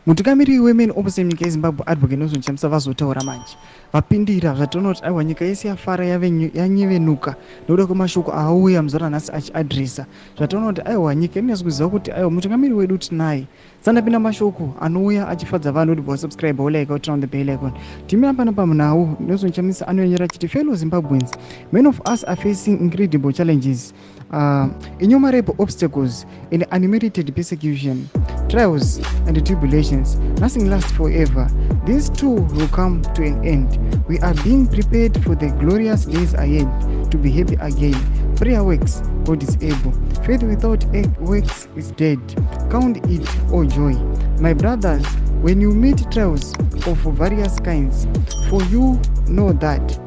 Mutungamiri women opposite nyika yeZimbabwe Advocate Nelson Chamisa vazotaura manje vapindira zvatoona kuti aiwa nyika yese yafara yanyevenuka nokuda kwemashoko auya muzora nhasi achiadresa zvatoona kuti aiwa nyika inyaso kuziva kuti aiwa mutungamiri wedu tinaye sandapinda mashoko anouya achifadza vanhu kuti vasubscribe like turn on the bell icon timira panapa munhau Nelson Chamisa anonyora achiti fellow Zimbabweans, many of us are facing incredible challenges, innumerable obstacles and unmerited persecution, trials and tribulations. Nothing lasts forever. These too will come to an end. We are being prepared for the glorious days ahead to be happy again. Prayer works, God is able. Faith without works is dead. Count it all joy, my brothers, when you meet trials of various kinds, for you know that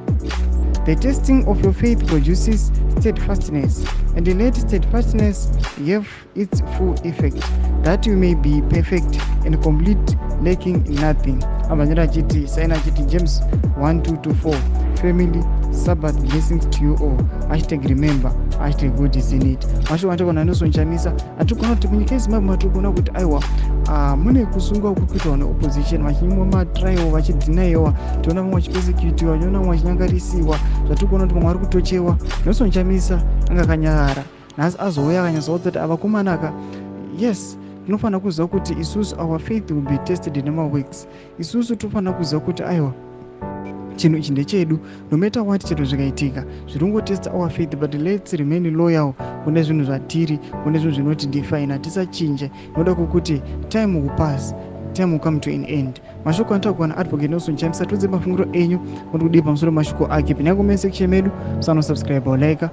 the testing of your faith produces steadfastness, and let steadfastness have its full effect, that you may be perfect and complete, lacking in nothing. Abanyara chiti saina chiti James 1:2-4. Family, Sabbath blessings to you all. Hashtag remember, hashtag God is in it. Masho wantakona Nelson Chamisa atukona kuti munyika yeZimbabwe matukona kuti aiwa mune kusunga kukuitwa opposition vachimwa matrial vachidinayiwa, tiona vamwe vachipersecutiwa, tiona vamwe vachinyangarisiwa, zvatikona kuti vamwe vari kutochewa. Nelson Chamisa anga akanyarara nhasi azouya akanyasaudza kuti avakomanaka, yes, tinofanira kuziva kuti isusu our faith will be tested nemaworks. Isusu tofanira kuziva kuti aiwa chinhu ichi ndechedu, no matter what chito zvikaitika zvirongotesta our faith, but let's remain loyal kune zvinhu zvatiri, kune zvinhu zvinotidefine, hatisachinje noda kwokuti time will pass, time will come to an end. Mashoko anotagwana Advocate Nelson Chamisa tudze mafungiro enyu kuti kudii pamusoro mashoko ake. Pinai comment section medu, musano subscribe or like.